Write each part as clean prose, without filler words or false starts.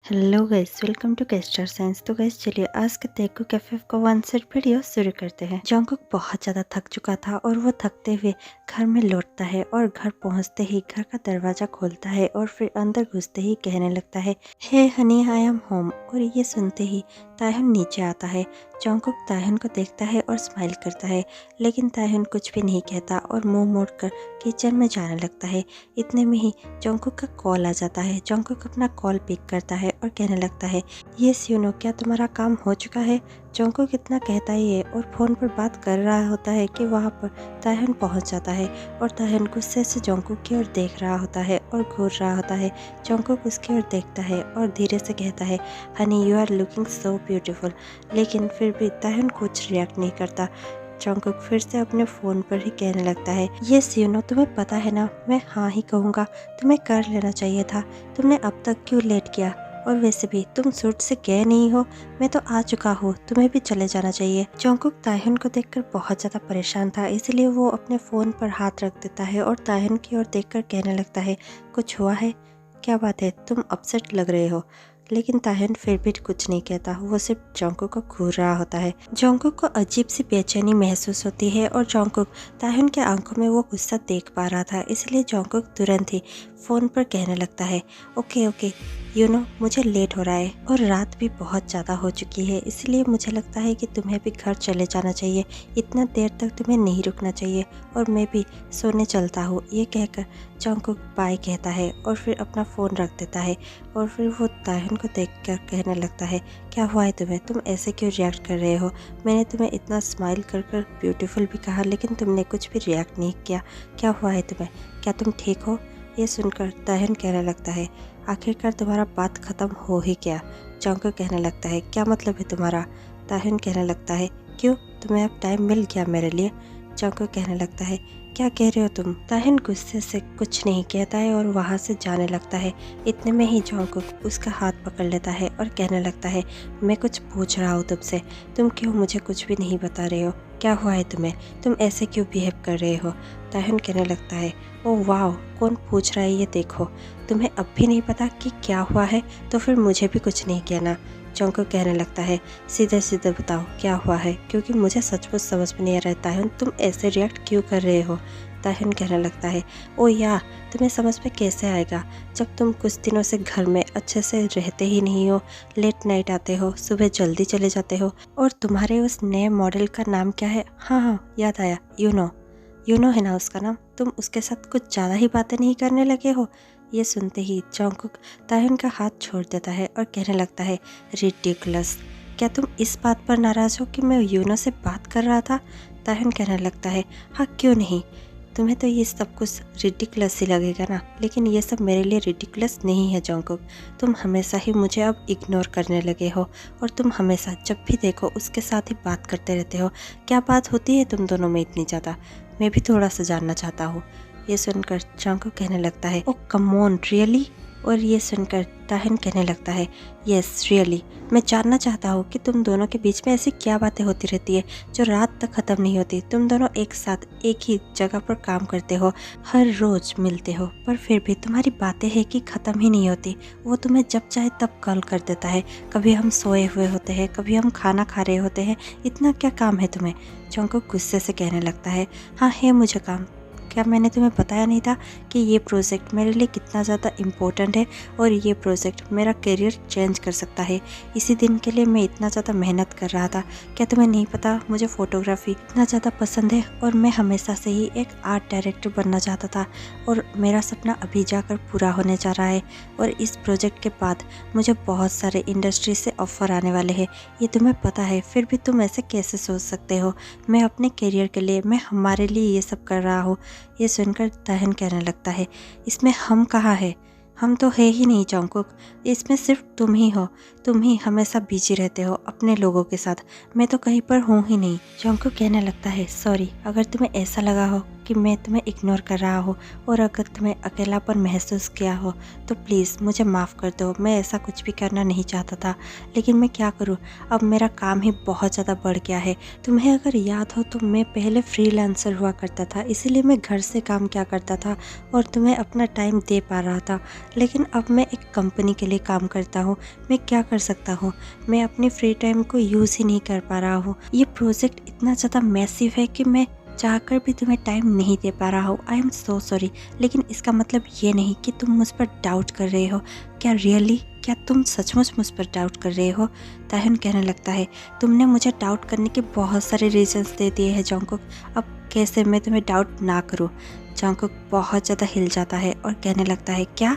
Hello guys, welcome to caster science. तो guys चलिए आज के तेगू कैफे का वन सेट वीडियो शुरू करते हैं। जंगकुक बहुत ज़्यादा थक चुका था और वो थकते हुए घर में लौटता है और घर पहुंचते ही घर का दरवाज़ा खोलता है और फिर अंदर घुसते ही कहने लगता है, हे हनी आई एम होम। और ये सुनते ही तायहुन नीचे आता है। जंगकुक तायहुन को देखता है और स्माइल करता है, लेकिन तायहुन कुछ भी नहीं कहता और मुंह मोड़कर किचन में जाने लगता है। इतने में ही जंगकुक का कॉल आ जाता है। जंगकुक अपना कॉल पिक करता है और कहने लगता है, यस यूनो, क्या तुम्हारा काम हो चुका है। जंगकुक इतना कहता ही है और फ़ोन पर बात कर रहा होता है कि वहाँ पर तायहुन पहुँच जाता है और तायहुन गुस्से से जंगकुक की ओर देख रहा होता है और घूर रहा होता है। जंगकुक उसकी ओर देखता है और धीरे से कहता है, honey you are looking so beautiful. लेकिन फिर भी तायहुन कुछ रिएक्ट नहीं करता। जंगकुक फिर से अपने फ़ोन पर ही कहने लगता है, यस यूनो, तुम्हें पता है ना, मैं हाँ ही कहूँगा, तुम्हें कर लेना चाहिए था। तुमने अब तक क्यों लेट किया, और वैसे भी तुम सूट से गए नहीं हो, मैं तो आ चुका हूँ, तुम्हें भी चले जाना चाहिए। जंगकुक तायहुन को देखकर बहुत ज़्यादा परेशान था, इसलिए वो अपने फ़ोन पर हाथ रख देता है और तायहुन की ओर देखकर कहने लगता है, कुछ हुआ है, क्या बात है, तुम अपसेट लग रहे हो। लेकिन तायहुन फिर भी कुछ नहीं कहता, वो सिर्फ जंगकुक को घूर रहा होता है। जंगकुक को अजीब सी बेचैनी महसूस होती है और जंगकुक तायहुन के आंखों में वो गुस्सा देख पा रहा था, इसलिए जंगकुक तुरंत ही फ़ोन पर कहने लगता है, ओके ओके यू नो, मुझे लेट हो रहा है और रात भी बहुत ज़्यादा हो चुकी है, इसलिए मुझे लगता है कि तुम्हें भी घर चले जाना चाहिए। इतना देर तक तुम्हें नहीं रुकना चाहिए और मैं भी सोने चलता हूँ। ये कहकर जंगकुक बाय कहता है और फिर अपना फ़ोन रख देता है और फिर वो तायहुन को देखकर कहने लगता है, क्या हुआ है तुम्हें, तुम ऐसे क्यों रिएक्ट कर रहे हो। मैंने तुम्हें इतना स्माइल कर कर ब्यूटीफुल भी कहा, लेकिन तुमने कुछ भी रिएक्ट नहीं किया। क्या हुआ है तुम्हें, क्या तुम ठीक हो। ये सुनकर तायहुन कहने लगता है, आखिरकार तुम्हारा बात ख़त्म हो ही गया। जंगकुक कहने लगता है, क्या मतलब है तुम्हारा। तायहुन कहने लगता है, क्यों, तुम्हें अब टाइम मिल गया मेरे लिए। जंगकुक कहने लगता है, क्या कह रहे हो तुम। तायहुन गुस्से से कुछ नहीं कहता है और वहाँ से जाने लगता है। इतने में ही जंगकुक उसका हाथ पकड़ लेता है और कहने लगता है, मैं कुछ पूछ रहा हूँ तुमसे, तुम क्यों मुझे कुछ भी नहीं बता रहे हो। क्या हुआ है तुम्हें, तुम ऐसे क्यों बिहेव कर रहे हो। तायहुन कहने लगता है, ओह वाह, कौन पूछ रहा है ये देखो। तुम्हें अब भी नहीं पता कि क्या हुआ है, तो फिर मुझे भी कुछ नहीं कहना। जंगकुक कहने लगता है, सीधे सीधे बताओ क्या हुआ है, क्योंकि मुझे सचमुच समझ में नहीं आ रहा है तायहुन, तुम ऐसे रिएक्ट क्यों कर रहे हो। तायहुन कहने लगता है, ओ या, तुम्हें समझ में कैसे आएगा जब तुम कुछ दिनों से घर में अच्छे से रहते ही नहीं हो, लेट नाइट आते हो, सुबह जल्दी चले जाते हो, और तुम्हारे उस नए मॉडल का नाम क्या है। हाँ हाँ याद आया, यूनो है ना उसका नाम। तुम उसके साथ कुछ ज़्यादा ही बातें नहीं करने लगे हो। ये सुनते ही जंगकुक तायहुन का हाथ छोड़ देता है और कहने लगता है, रिडिकुलस, क्या तुम इस बात पर नाराज़ हो कि मैं यूनो से बात कर रहा था। तायहुन कहने लगता है, हाँ क्यों नहीं, तुम्हें तो ये सब कुछ रिडिकुलस ही लगेगा ना, लेकिन ये सब मेरे लिए रिडिकुलस नहीं है जंगकुक। तुम हमेशा ही मुझे अब इग्नोर करने लगे हो और तुम हमेशा जब भी देखो उसके साथ ही बात करते रहते हो। क्या बात होती है तुम दोनों में इतनी ज़्यादा, मैं भी थोड़ा सा जानना चाहता हूँ। ये सुनकर जंगकुक कहने लगता है, ओ कम ऑन रियली। और ये सुनकर तायहुन कहने लगता है, यस रियली, मैं जानना चाहता हूँ कि तुम दोनों के बीच में ऐसी क्या बातें होती रहती है जो रात तक ख़त्म नहीं होती। तुम दोनों एक साथ एक ही जगह पर काम करते हो, हर रोज़ मिलते हो, पर फिर भी तुम्हारी बातें हैं कि ख़त्म ही नहीं होती। वो तुम्हें जब चाहे तब कॉल कर देता है, कभी हम सोए हुए होते हैं, कभी हम खाना खा रहे होते हैं, इतना क्या काम है तुम्हें। जंगकुक गुस्से से कहने लगता है, हाँ है मुझे काम, क्या मैंने तुम्हें बताया नहीं था कि ये प्रोजेक्ट मेरे लिए कितना ज़्यादा इम्पोर्टेंट है और ये प्रोजेक्ट मेरा करियर चेंज कर सकता है। इसी दिन के लिए मैं इतना ज़्यादा मेहनत कर रहा था। क्या तुम्हें नहीं पता, मुझे फ़ोटोग्राफी इतना ज़्यादा पसंद है और मैं हमेशा से ही एक आर्ट डायरेक्टर बनना चाहता था और मेरा सपना अभी जाकर पूरा होने जा रहा है। और इस प्रोजेक्ट के बाद मुझे बहुत सारे इंडस्ट्री से ऑफ़र आने वाले हैं, ये तुम्हें पता है, फिर भी तुम ऐसे कैसे सोच सकते हो। मैं अपने करियर के लिए, मैं हमारे लिए ये सब कर रहा हूँ। ये सुनकर तायहुन कहने लगता है, इसमें हम कहाँ है, हम तो है ही नहीं जंगकुक, इसमें सिर्फ तुम ही हो। तुम ही हमेशा बिजी रहते हो अपने लोगों के साथ, मैं तो कहीं पर हूँ ही नहीं। जंगकुक कहने लगता है, सॉरी, अगर तुम्हें ऐसा लगा हो कि मैं तुम्हें इग्नोर कर रहा हूँ और अगर तुम्हें अकेलापन महसूस किया हो तो प्लीज़ मुझे माफ़ कर दो। मैं ऐसा कुछ भी करना नहीं चाहता था, लेकिन मैं क्या करूँ, अब मेरा काम ही बहुत ज़्यादा बढ़ गया है। तुम्हें अगर याद हो तो मैं पहले फ्रीलांसर हुआ करता था, इसीलिए मैं घर से काम किया करता था और तुम्हें अपना टाइम दे पा रहा था। लेकिन अब मैं एक कंपनी के लिए काम करता हूँ, मैं क्या कर सकता हूँ, मैं अपने फ्री टाइम को यूज़ ही नहीं कर पा रहा हूँ। ये प्रोजेक्ट इतना ज़्यादा मैसिव है कि मैं चाहकर भी तुम्हें टाइम नहीं दे पा रहा हूँ। I am so sorry. लेकिन इसका मतलब ये नहीं कि तुम मुझ पर डाउट कर रहे हो। क्या रियली, क्या तुम सचमुच मुझ पर डाउट कर रहे हो? ताह्युन कहने लगता है, तुमने मुझे डाउट करने के बहुत सारे रीजंस दे दिए हैं जंगकुक, अब कैसे मैं तुम्हें डाउट ना करूँ। जंगकुक बहुत ज़्यादा हिल जाता है और कहने लगता है, क्या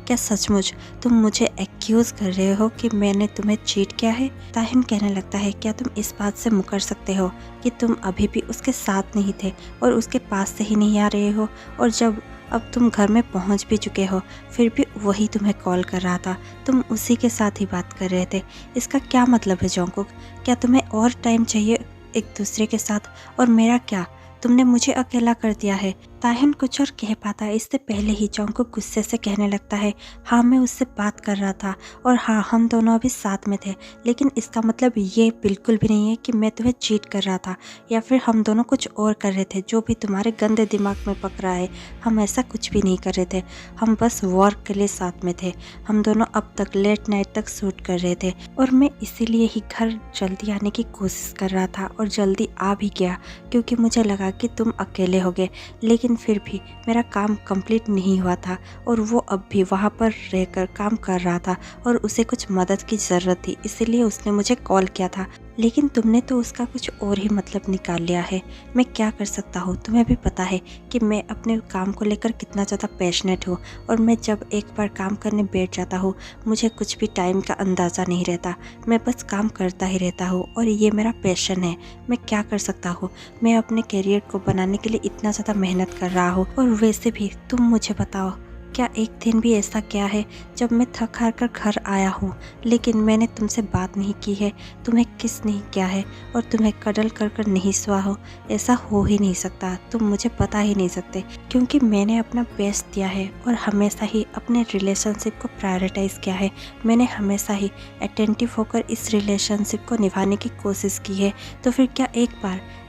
क्या सचमुच तुम मुझे एक्यूज कर रहे हो कि मैंने तुम्हें चीट किया है? ताह्युन कहने लगता है, क्या तुम इस बात से मुकर सकते हो कि तुम अभी भी उसके साथ नहीं थे और उसके पास से ही नहीं आ रहे हो, और जब अब तुम घर में पहुंच भी चुके हो फिर भी वही तुम्हें कॉल कर रहा था, तुम उसी के साथ ही बात कर रहे थे। इसका क्या मतलब है जंगकुक? क्या तुम्हें और टाइम चाहिए एक दूसरे के साथ, और मेरा क्या? तुमने मुझे अकेला कर दिया है। ताह्युन कुछ और कह पाता है इससे पहले ही जंगकुक गुस्से से कहने लगता है, हाँ मैं उससे बात कर रहा था और हाँ हम दोनों अभी साथ में थे, लेकिन इसका मतलब ये बिल्कुल भी नहीं है कि मैं तुम्हें चीट कर रहा था या फिर हम दोनों कुछ और कर रहे थे जो भी तुम्हारे गंदे दिमाग में पक रहा है। हम ऐसा कुछ भी नहीं कर रहे थे, हम बस वर्क के लिए साथ में थे। हम दोनों अब तक लेट नाइट तक शूट कर रहे थे और मैं इसीलिए ही घर जल्दी आने की कोशिश कर रहा था और जल्दी आ भी गया क्योंकि मुझे लगा कि तुम अकेले होगे। लेकिन फिर भी मेरा काम कंप्लीट नहीं हुआ था और वो अब भी वहाँ पर रहकर काम कर रहा था और उसे कुछ मदद की ज़रूरत थी, इसीलिए उसने मुझे कॉल किया था। लेकिन तुमने तो उसका कुछ और ही मतलब निकाल लिया है। मैं क्या कर सकता हूँ, तुम्हें भी पता है कि मैं अपने काम को लेकर कितना ज़्यादा पैशनेट हूँ और मैं जब एक बार काम करने बैठ जाता हूँ मुझे कुछ भी टाइम का अंदाज़ा नहीं रहता, मैं बस काम करता ही रहता हूँ और ये मेरा पैशन है। मैं क्या कर सकता हूँ, मैं अपने करियर को बनाने के लिए इतना ज़्यादा मेहनत कर रहा हूँ और वैसे भी तुम मुझे बताओ, क्या एक दिन भी ऐसा क्या है जब मैं थक हार कर घर आया हूँ लेकिन मैंने तुमसे बात नहीं की है, तुम्हें किस नहीं किया है और तुम्हें कडल कर कर नहीं सोआ हो? ऐसा हो ही नहीं सकता, तुम मुझे बता ही नहीं सकते क्योंकि मैंने अपना बेस्ट दिया है और हमेशा ही अपने रिलेशनशिप को प्रायोरिटाइज़ किया है। मैंने हमेशा ही अटेंटिव होकर इस रिलेशनशिप को निभाने की कोशिश की है। तो फिर क्या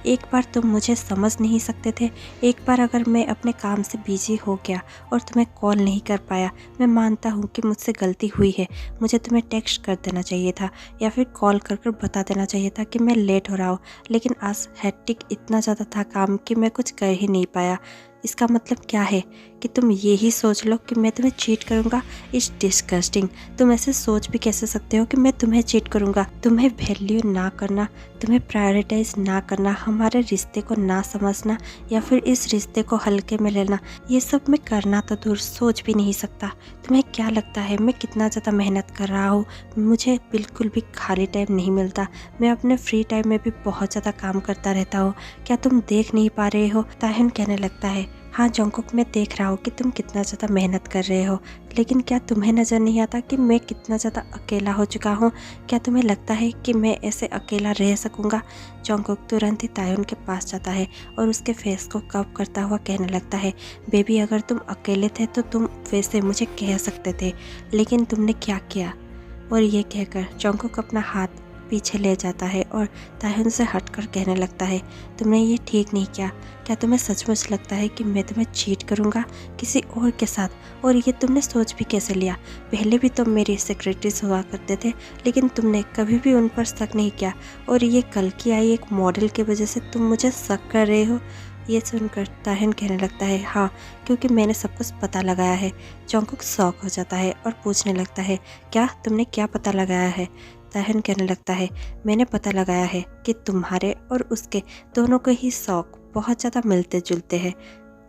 एक बार तुम मुझे समझ नहीं सकते थे? एक बार अगर मैं अपने काम से बिजी हो गया और तुम्हें कॉल नहीं कर पाया, मैं मानता हूँ कि मुझसे गलती हुई है, मुझे तुम्हें टेक्स्ट कर देना चाहिए था या फिर कॉल कर कर बता देना चाहिए था कि मैं लेट हो रहा हूँ, लेकिन आज हैट्रिक इतना ज़्यादा था काम कि मैं कुछ कर ही नहीं पाया। इसका मतलब क्या है कि तुम यही सोच लो कि मैं तुम्हें चीट करूँगा? It's disgusting. तुम ऐसे सोच भी कैसे सकते हो कि मैं तुम्हें चीट करूँगा? तुम्हें वैल्यू ना करना, तुम्हें प्रायोरिटाइज ना करना, हमारे रिश्ते को ना समझना या फिर इस रिश्ते को हल्के में लेना, ये सब मैं करना तो दूर सोच भी नहीं सकता। तुम्हें क्या लगता है मैं कितना ज़्यादा मेहनत कर रहा हूँ? मुझे बिल्कुल भी खाली टाइम नहीं मिलता, मैं अपने फ्री टाइम में भी बहुत ज़्यादा काम करता रहता हूँ। क्या तुम देख नहीं पा रहे हो? ताह्युन कहने लगता है, हाँ जंगकुक मैं देख रहा हूँ कि तुम कितना ज़्यादा मेहनत कर रहे हो, लेकिन क्या तुम्हें नज़र नहीं आता कि मैं कितना ज़्यादा अकेला हो चुका हूँ? क्या तुम्हें लगता है कि मैं ऐसे अकेला रह सकूँगा? जंगकुक तुरंत ही ताह्युन के पास जाता है और उसके फेस को कव करता हुआ कहने लगता है, बेबी अगर तुम अकेले थे तो तुम वैसे मुझे कह सकते थे, लेकिन तुमने क्या किया? और ये कहकर जंगकुक अपना हाथ पीछे ले जाता है और ताह्युन से हटकर कहने लगता है, तुमने ये ठीक नहीं किया। क्या तुम्हें सचमुच लगता है कि मैं तुम्हें चीट करूँगा किसी और के साथ? और ये तुमने सोच भी कैसे लिया? पहले भी तुम मेरी सेक्रेटरीज हुआ करते थे लेकिन तुमने कभी भी उन पर शक नहीं किया, और ये कल की आई एक मॉडल की वजह से तुम मुझे शक कर रहे हो? ये सुनकर ताह्युन कहने लगता है, हाँ क्योंकि मैंने सब कुछ पता लगाया है। जंगकुक शॉक हो जाता है और पूछने लगता है, क्या तुमने क्या पता लगाया है? ताह्युन कहने लगता है, मैंने पता लगाया है कि तुम्हारे और उसके दोनों के ही शौक बहुत ज़्यादा मिलते जुलते हैं।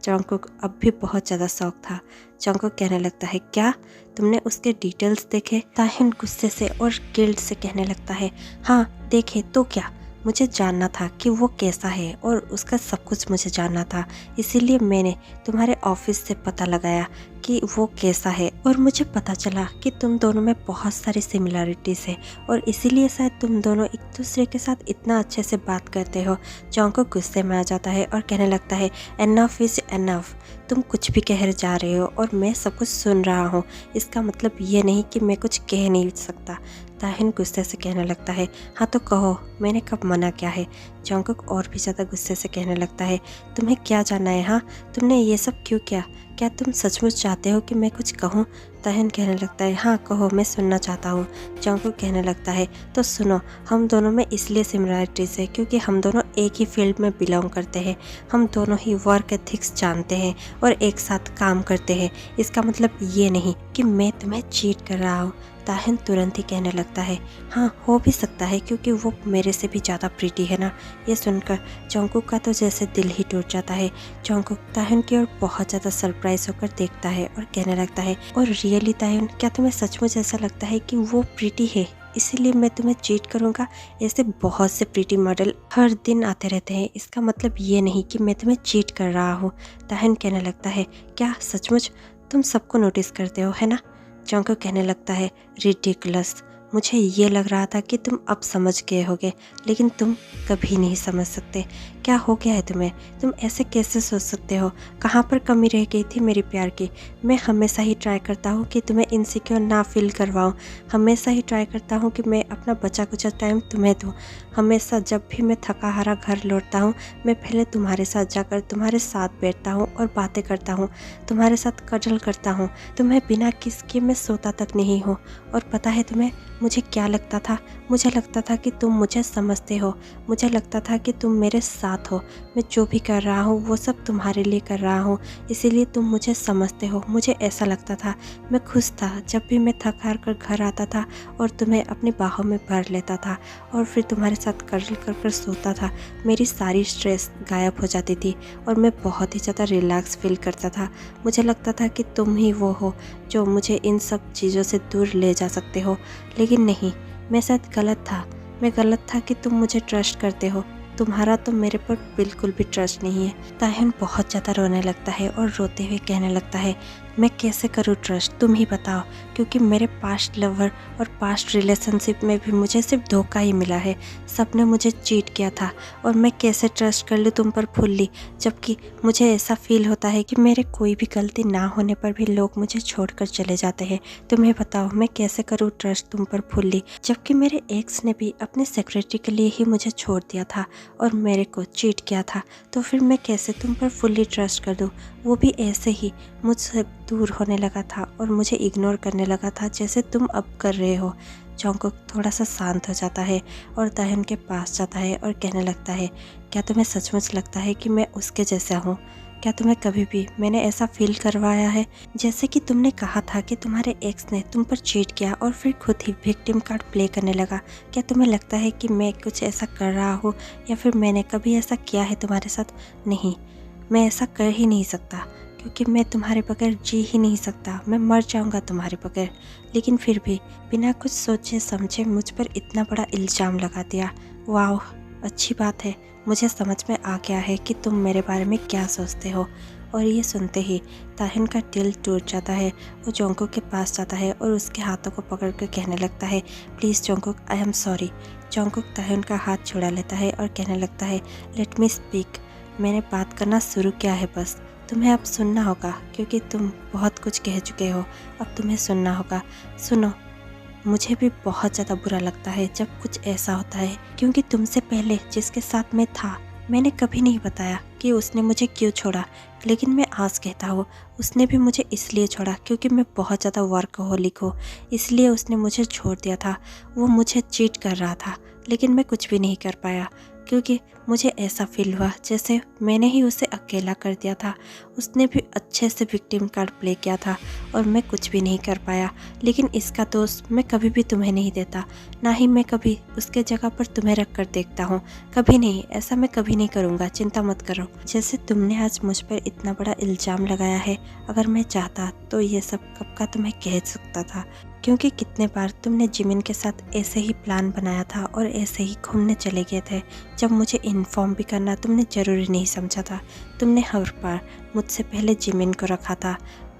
जंगकुक अब भी बहुत ज़्यादा शौक था। जंगकुक कहने लगता है, क्या तुमने उसके डिटेल्स देखे? ताह्युन गुस्से से और गिल्ट से कहने लगता है, हाँ देखे तो क्या, मुझे जानना था कि वो कैसा है और उसका सब कुछ मुझे जानना था, इसीलिए मैंने तुम्हारे ऑफिस से पता लगाया। कि वो कैसा है और मुझे पता चला कि तुम दोनों में बहुत सारी सिमिलरिटीज़ है और इसीलिए शायद तुम दोनों एक दूसरे के साथ इतना अच्छे से बात करते हो। जॉन्गकुक गुस्से में आ जाता है और कहने लगता है एनफ इज़ एनफ, तुम कुछ भी कह जा रहे हो और मैं सब कुछ सुन रहा हूँ, इसका मतलब ये नहीं कि मैं कुछ कह नहीं सकता। ताहिन गुस्से से कहने लगता है हाँ तो कहो, मैंने कब मना किया है। जॉन्गकुक और भी ज़्यादा गुस्से से कहने लगता है तुम्हें क्या जानना है, हाँ तुमने ये सब क्यों किया, क्या तुम सचमुच चाहते हो कि मैं कुछ कहूँ। ताहिन कहने लगता है हाँ कहो, मैं सुनना चाहता हूँ। जॉन्गकुक कहने लगता है तो सुनो, हम दोनों में इसलिए सिमिलरिटीज़ है क्योंकि हम दोनों एक ही फील्ड में बिलोंग करते हैं, हम दोनों ही वर्क एथिक्स जानते हैं और एक साथ काम करते हैं। इसका मतलब ये नहीं कि मैं तुम्हें चीट कर रहा हूँ। ताहिन तुरंत ही कहने लगता है हाँ हो भी सकता है क्योंकि वो मेरे से भी ज़्यादा प्रीटी है ना। ये सुनकर जॉन्गकुक का तो जैसे दिल ही टूट जाता है। जॉन्गकुक ताहिन की ओर बहुत ज़्यादा सरप्राइज होकर देखता है और कहने लगता है और रियली ताहिन, क्या तुम्हें सचमुच ऐसा लगता है कि वो प्रीटी है इसीलिए मैं तुम्हें चीट करूँगा? ऐसे बहुत से प्रीटी मॉडल हर दिन आते रहते हैं, इसका मतलब ये नहीं कि मैं तुम्हें चीट कर रहा हूँ। ताहिन कहने लगता है क्या सचमुच तुम सबको नोटिस करते हो है ना। जॉन्गकुक कहने लगता है रिडिकुलस, मुझे ये लग रहा था कि तुम अब समझ गए होगे लेकिन तुम कभी नहीं समझ सकते। क्या हो गया है तुम्हें, तुम ऐसे कैसे सोच सकते हो, कहाँ पर कमी रह गई थी मेरी प्यार की। मैं हमेशा ही ट्राई करता हूँ कि तुम्हें इनसिक्योर ना फील करवाऊँ, हमेशा ही ट्राई करता हूँ कि मैं अपना बचा कुचा टाइम तुम्हें दूँ। हमेशा जब भी मैं थका हारा घर लौटता हूँ मैं पहले तुम्हारे साथ जाकर तुम्हारे साथ बैठता हूँ और बातें करता हूँ, तुम्हारे साथ कडल करता हूँ, तुम्हें बिना किस के मैं सोता तक नहीं हूँ। और पता है तुम्हें मुझे क्या लगता था, मुझे लगता था कि तुम मुझे समझते हो, मुझे लगता था कि तुम मेरे साथ हो, मैं जो भी कर रहा हूँ वो सब तुम्हारे लिए कर रहा हूँ इसीलिए तुम मुझे समझते हो। मुझे ऐसा लगता था, मैं खुश था जब भी मैं थक हार कर घर आता था और तुम्हें अपनी बाहों में भर लेता था और फिर तुम्हारे साथ कडल कर कर सोता था। मेरी सारी स्ट्रेस गायब हो जाती थी और मैं बहुत ही ज़्यादा रिलैक्स फील करता था। मुझे लगता था कि तुम ही वो हो जो मुझे इन सब चीज़ों से दूर ले जा सकते हो, लेकिन नहीं, मैं शायद गलत था। मैं गलत था कि तुम मुझे ट्रस्ट करते हो, तुम्हारा तो मेरे पर बिल्कुल भी ट्रस्ट नहीं है। ताहिन बहुत ज़्यादा रोने लगता है और रोते हुए कहने लगता है मैं कैसे करूँ ट्रस्ट, तुम ही बताओ, क्योंकि मेरे पास्ट लवर और पास्ट रिलेशनशिप में भी मुझे सिर्फ धोखा ही मिला है, सबने मुझे चीट किया था और मैं कैसे ट्रस्ट कर लूँ तुम पर फुल्ली, जबकि मुझे ऐसा फील होता है कि मेरे कोई भी गलती ना होने पर भी लोग मुझे छोड़कर चले जाते हैं। तुम्हें बताओ मैं कैसे करूँ ट्रस्ट तुम पर फुल्ली, जबकि मेरे एक्स ने भी अपने सेक्रेटरी के लिए ही मुझे छोड़ दिया था और मेरे को चीट किया था, तो फिर मैं कैसे तुम पर फुल्ली ट्रस्ट कर दूँ, वो भी ऐसे ही मुझसे दूर होने लगा था और मुझे इग्नोर करने लगा था जैसे तुम अब कर रहे हो। जॉन्गकुक थोड़ा सा शांत हो जाता है और ताहिन के पास जाता है और कहने लगता है क्या तुम्हें सचमुच लगता है कि मैं उसके जैसा हूँ? क्या तुम्हें कभी भी मैंने ऐसा फील करवाया है जैसे कि तुमने कहा था कि तुम्हारे एक्स ने तुम पर चीट किया और फिर खुद ही विक्टिम कार्ड प्ले करने लगा? क्या तुम्हें लगता है कि मैं कुछ ऐसा कर रहा हूँ या फिर मैंने कभी ऐसा किया है तुम्हारे साथ? नहीं, मैं ऐसा कर ही नहीं सकता क्योंकि मैं तुम्हारे बगैर जी ही नहीं सकता, मैं मर जाऊंगा तुम्हारे बगैर। लेकिन फिर भी बिना कुछ सोचे समझे मुझ पर इतना बड़ा इल्ज़ाम लगा दिया। वाह, अच्छी बात है, मुझे समझ में आ गया है कि तुम मेरे बारे में क्या सोचते हो। और ये सुनते ही ताहिन का दिल टूट जाता है। वो जॉन्गकुक के पास जाता है और उसके हाथों को पकड़ कर कहने लगता है प्लीज़ जॉन्गकुक, आई एम सॉरी। जॉन्गकुक ताहिन का हाथ छुड़ा लेता है और कहने लगता है लेट मी स्पीक, मैंने बात करना शुरू किया है, बस तुम्हें अब सुनना होगा क्योंकि तुम बहुत कुछ कह चुके हो, अब तुम्हें सुनना होगा। सुनो, मुझे भी बहुत ज़्यादा बुरा लगता है जब कुछ ऐसा होता है क्योंकि तुमसे पहले जिसके साथ मैं था मैंने कभी नहीं बताया कि उसने मुझे क्यों छोड़ा, लेकिन मैं आज कहता हूँ उसने भी मुझे इसलिए छोड़ा क्योंकि मैं बहुत ज़्यादा वर्कहोलिक हूँ, इसलिए उसने मुझे छोड़ दिया था। वो मुझे चीट कर रहा था लेकिन मैं कुछ भी नहीं कर पाया क्योंकि मुझे ऐसा फील हुआ जैसे मैंने ही उसे अकेला कर दिया था। उसने भी अच्छे से विक्टिम कार्ड प्ले किया था और मैं कुछ भी नहीं कर पाया। लेकिन इसका दोष मैं कभी भी तुम्हें नहीं देता, ना ही मैं कभी उसके जगह पर तुम्हें रख कर देखता हूँ, कभी नहीं, ऐसा मैं कभी नहीं करूँगा, चिंता मत करो। जैसे तुमने आज मुझ पर इतना बड़ा इल्ज़ाम लगाया है, अगर मैं चाहता तो ये सब कब का तुम्हें कह सकता था, क्योंकि कितने बार तुमने जिमिन के साथ ऐसे ही प्लान बनाया था और ऐसे ही घूमने चले गए थे। जब मुझे इन्फॉर्म भी करना तुमने ज़रूरी नहीं समझा था। तुमने हर बार मुझसे पहले जिमिन को रखा था।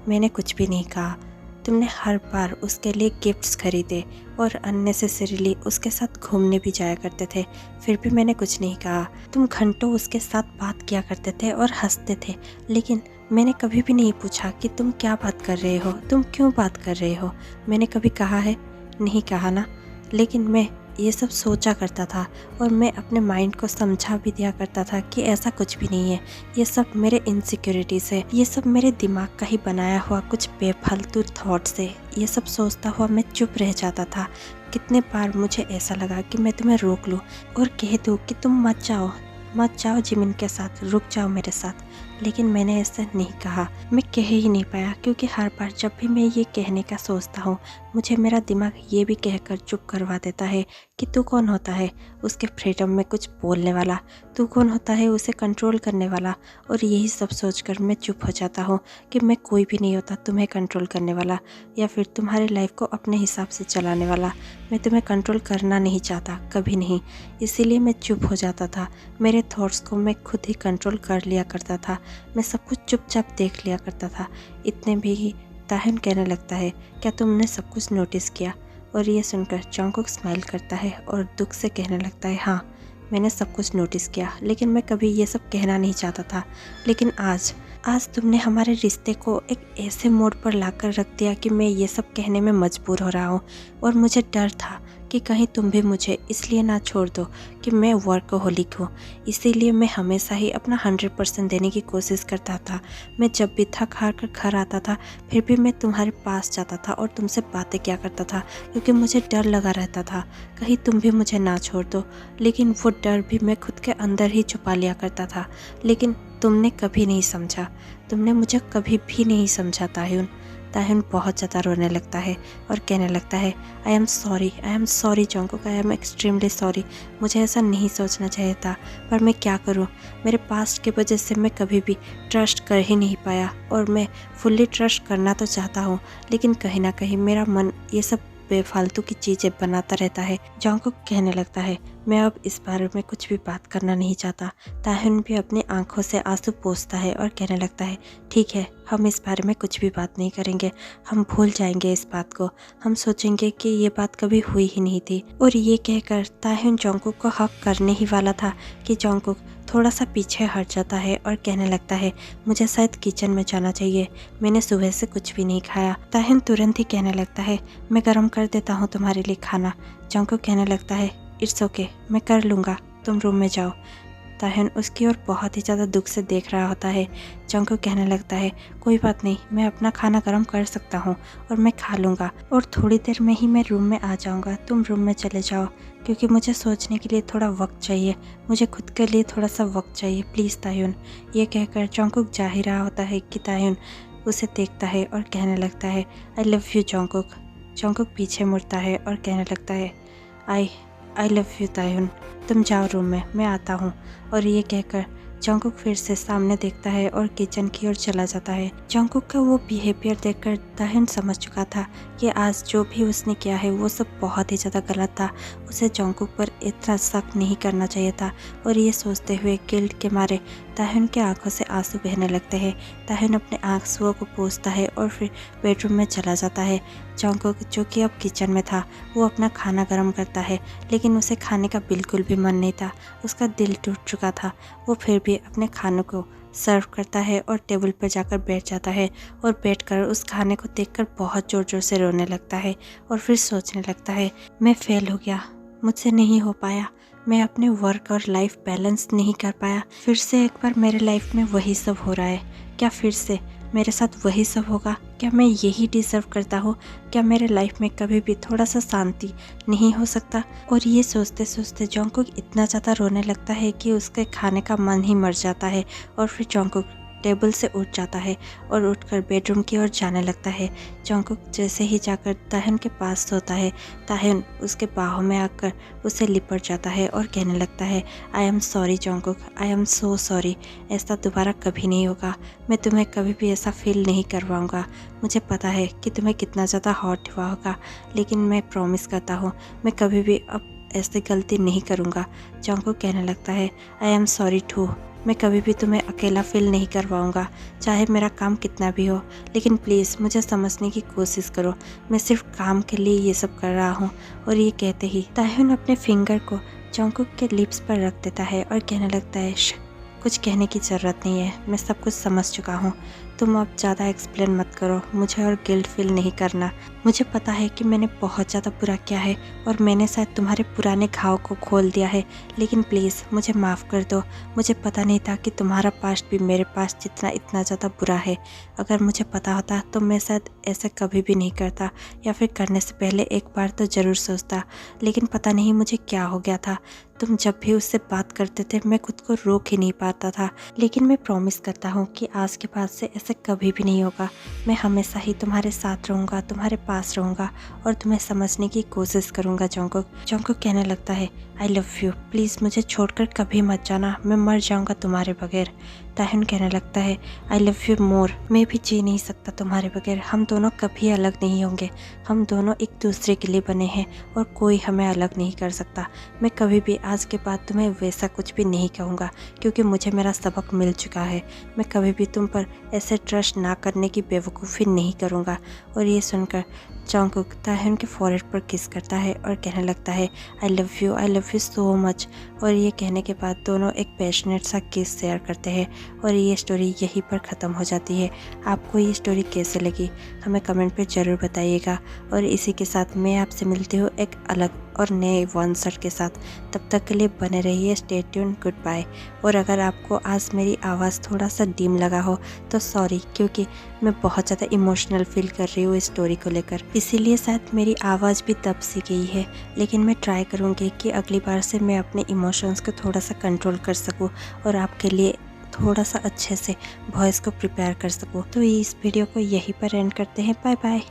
मैंने कुछ भी नहीं कहा। तुमने हर बार उसके लिए गिफ्ट्स खरीदे और अननेसेसरीली उसके साथ घूमने भी जाया करते थे, फिर भी मैंने कुछ नहीं कहा। तुम घंटों उसके साथ बात किया करते थे और हंसते थे, लेकिन मैंने कभी भी नहीं पूछा कि तुम क्या बात कर रहे हो, तुम क्यों बात कर रहे हो। मैंने कभी कहा है? नहीं कहा ना। लेकिन मैं ये सब सोचा करता था और मैं अपने माइंड को समझा भी दिया करता था कि ऐसा कुछ भी नहीं है, ये सब मेरे इनसिक्योरिटीज़ है, ये सब मेरे दिमाग का ही बनाया हुआ कुछ बेफालतू थॉट्स है। ये सब सोचता हुआ मैं चुप रह जाता था। कितने बार मुझे ऐसा लगा कि मैं तुम्हें रोक लूँ और कह दूँ कि तुम मत जाओ जिमिन के साथ, रुक जाओ मेरे साथ, लेकिन मैंने ऐसा नहीं कहा। मैं कह ही नहीं पाया, क्योंकि हर बार जब भी मैं ये कहने का सोचता हूँ, मुझे मेरा दिमाग ये भी कहकर चुप करवा देता है कि तू कौन होता है उसके फ्रीडम में कुछ बोलने वाला, तू कौन होता है उसे कंट्रोल करने वाला। और यही सब सोचकर मैं चुप हो जाता हूँ कि मैं कोई भी नहीं होता तुम्हें कंट्रोल करने वाला, या फिर तुम्हारी लाइफ को अपने हिसाब से चलाने वाला। मैं तुम्हें कंट्रोल करना नहीं चाहता, कभी नहीं। इसीलिए मैं चुप हो जाता था। मेरे थॉट्स को मैं खुद ही कंट्रोल कर लिया करता था। मैं सब कुछ चुपचाप देख लिया करता था। इतने भी ही ताहिन कहने लगता है, क्या तुमने सब कुछ नोटिस किया? और ये सुनकर जंगकुक स्माइल करता है और दुख से कहने लगता है, हाँ मैंने सब कुछ नोटिस किया, लेकिन मैं कभी ये सब कहना नहीं चाहता था। लेकिन आज तुमने हमारे रिश्ते को एक ऐसे मोड़ पर लाकर रख दिया कि मैं ये सब कहने में मजबूर हो रहा हूँ। और मुझे डर था कि कहीं तुम भी मुझे इसलिए ना छोड़ दो कि मैं वर्कहोलिक हूँ। इसीलिए मैं हमेशा ही अपना 100% देने की कोशिश करता था। मैं जब भी थक हार कर घर आता था, फिर भी मैं तुम्हारे पास जाता था और तुमसे बातें किया करता था, क्योंकि मुझे डर लगा रहता था कहीं तुम भी मुझे ना छोड़ दो। लेकिन वो डर भी मैं खुद के अंदर ही छुपा लिया करता था। लेकिन तुमने कभी नहीं समझा, तुमने मुझे कभी भी नहीं समझा ताहिन बहुत ज़्यादा रोने लगता है और कहने लगता है, I am sorry Jungkook, I am extremely sorry. मुझे ऐसा नहीं सोचना चाहिए था, पर मैं क्या करूं। मेरे पास्ट की वजह से मैं कभी भी ट्रस्ट कर ही नहीं पाया, और मैं फुल्ली ट्रस्ट करना तो चाहता हूं, लेकिन कहीं ना कहीं मेरा मन ये सब बेफालतू की चीज़ें बनाता रहता है। जंगकुक कहने लगता है, मैं अब इस बारे में कुछ भी बात करना नहीं चाहता। ताहिन भी अपनी आंखों से आंसू पोंछता है और कहने लगता है, ठीक है, हम इस बारे में कुछ भी बात नहीं करेंगे, हम भूल जाएंगे इस बात को, हम सोचेंगे कि ये बात कभी हुई ही नहीं थी। और ये कहकर ताहिन जंगकुक को हक करने ही वाला था कि जंगकुक थोड़ा सा पीछे हट जाता है और कहने लगता है, मुझे शायद किचन में जाना चाहिए, मैंने सुबह से कुछ भी नहीं खाया। ताहिन तुरंत ही कहने लगता है, मैं गर्म कर देता हूँ तुम्हारे लिए खाना। जंगकुक कहने लगता है, इट्स ओके, मैं कर लूँगा, तुम रूम में जाओ। ताहिन उसकी ओर बहुत ही ज़्यादा दुख से देख रहा होता है। जंगकुक कहने लगता है, कोई बात नहीं, मैं अपना खाना गर्म कर सकता हूँ और मैं खा लूँगा, और थोड़ी देर में ही मैं रूम में आ जाऊँगा, तुम रूम में चले जाओ, क्योंकि मुझे सोचने के लिए थोड़ा वक्त चाहिए, मुझे खुद के लिए थोड़ा सा वक्त चाहिए, प्लीज़ ताहिन। ये कहकर जंगकुक जा ही रहा होता है कि ताहिन उसे देखता है और कहने लगता है, I love you Jungkook. Jungkook पीछे मुड़ता है और कहने लगता है, आई लव यू ताहिन, तुम जाओ रूम में, मैं आता हूँ। और ये कहकर जंगकुक फिर से सामने देखता है और किचन की ओर चला जाता है। जंगकुक का वो बिहेवियर देखकर ताहिन समझ चुका था कि आज जो भी उसने किया है वो सब बहुत ही ज़्यादा गलत था। उसे जंगकुक पर इतना शक नहीं करना चाहिए था। और ये सोचते हुए गिल्ट के मारे ताहिन के आंखों से आंसू बहने लगते हैं। ताहिन अपने आंसुओं को पोंछता है और फिर बेडरूम में चला जाता है। जंगकुक, जो कि अब किचन में था, वो अपना खाना गर्म करता है, लेकिन उसे खाने का बिल्कुल भी मन नहीं था। उसका दिल टूट चुका था। वो फिर भी अपने खानों को सर्व करता है और टेबल पर जाकर बैठ जाता है, और बैठकर उस खाने को देखकर बहुत ज़ोर ज़ोर से रोने लगता है। और फिर सोचने लगता है, मैं फेल हो गया, मुझसे नहीं हो पाया, मैं अपने वर्क और लाइफ बैलेंस नहीं कर पाया। फिर से एक बार मेरे लाइफ में वही सब हो रहा है। क्या फिर से मेरे साथ वही सब होगा? क्या मैं यही डिज़र्व करता हूँ? क्या मेरे लाइफ में कभी भी थोड़ा सा शांति नहीं हो सकता? और ये सोचते सोचते जंगकुक इतना ज़्यादा रोने लगता है कि उसके खाने का मन ही मर जाता है। और फिर जंगकुक टेबल से उठ जाता है और उठकर बेडरूम की ओर जाने लगता है। जंगकुक जैसे ही जाकर ताहिन के पास सोता है, ताहिन उसके बाहों में आकर उसे लिपट जाता है और कहने लगता है, I am sorry Jungkook, I am so sorry, ऐसा दोबारा कभी नहीं होगा, मैं तुम्हें कभी भी ऐसा फील नहीं करवाऊँगा। मुझे पता है कि तुम्हें कितना ज़्यादा हर्ट हुआ होगा, लेकिन मैं प्रॉमिस करता हूँ मैं कभी भी अब ऐसी गलती नहीं करूँगा। जंगकुक कहने लगता है, आई एम सॉरी टू। मैं कभी भी तुम्हें अकेला फील नहीं करवाऊँगा, चाहे मेरा काम कितना भी हो। लेकिन प्लीज़ मुझे समझने की कोशिश करो, मैं सिर्फ काम के लिए ये सब कर रहा हूँ। और ये कहते ही ताह्युन अपने फिंगर को जंगकुक के लिप्स पर रख देता है और कहने लगता है, कुछ कहने की ज़रूरत नहीं है, मैं सब कुछ समझ चुका हूँ। तुम अब ज़्यादा एक्सप्लेन मत करो, मुझे और गिल्ट फील नहीं करना। मुझे पता है कि मैंने बहुत ज़्यादा बुरा किया है और मैंने शायद तुम्हारे पुराने घाव को खोल दिया है, लेकिन प्लीज़ मुझे माफ़ कर दो। मुझे पता नहीं था कि तुम्हारा पास्ट भी मेरे पास जितना इतना ज़्यादा बुरा है। अगर मुझे पता होता तो मैं शायद ऐसा कभी भी नहीं करता, या फिर करने से पहले एक बार तो ज़रूर सोचता। लेकिन पता नहीं मुझे क्या हो गया था। तुम जब भी उससे बात करते थे मैं खुद को रोक ही नहीं पाता था। लेकिन मैं प्रॉमिस करता हूँ कि आज के बाद से ऐसा कभी भी नहीं होगा। मैं हमेशा ही तुम्हारे साथ रहूँगा, तुम्हारे पास रहूँगा और तुम्हें समझने की कोशिश करूँगा। जंगकुक कहने लगता है, आई लव यू, प्लीज़ मुझे छोड़कर कभी मत जाना, मैं मर जाऊँगा तुम्हारे बगैर। ताह्युन कहने लगता है, आई लव यू मोर, मैं भी जी नहीं सकता तुम्हारे बगैर। हम दोनों कभी अलग नहीं होंगे, हम दोनों एक दूसरे के लिए बने हैं और कोई हमें अलग नहीं कर सकता। मैं कभी भी आज के बाद तुम्हें वैसा कुछ भी नहीं कहूँगा, क्योंकि मुझे मेरा सबक मिल चुका है। मैं कभी भी तुम पर ऐसे ट्रस्ट ना करने की बेवकूफ़ी नहीं करूँगा। और ये सुनकर जंगकुक ताह्युन के फॉरहेड पर किस करता है और कहने लगता है, I love you so much. और ये कहने के बाद दोनों एक पैशनेट सा किस शेयर करते हैं और ये स्टोरी यहीं पर ख़त्म हो जाती है। आपको ये स्टोरी कैसे लगी हमें कमेंट पे ज़रूर बताइएगा। और इसी के साथ मैं आपसे मिलती हूँ एक अलग और नए वन शॉट के साथ। तब तक के लिए बने रहिए, स्टे ट्यून, गुड बाय। और अगर आपको आज मेरी आवाज़ थोड़ा सा डीम लगा हो तो सॉरी, क्योंकि मैं बहुत ज़्यादा इमोशनल फील कर रही हूँ इस स्टोरी को लेकर, इसीलिए शायद मेरी आवाज़ भी दब सी गई है। लेकिन मैं ट्राई करूँगी कि अगली बार से मैं अपने इमोशंस को थोड़ा सा कंट्रोल कर सकूँ और आपके लिए थोड़ा सा अच्छे से वॉइस को प्रिपेयर कर सकूँ। तो इस वीडियो को यहीं पर एंड करते हैं। Bye bye.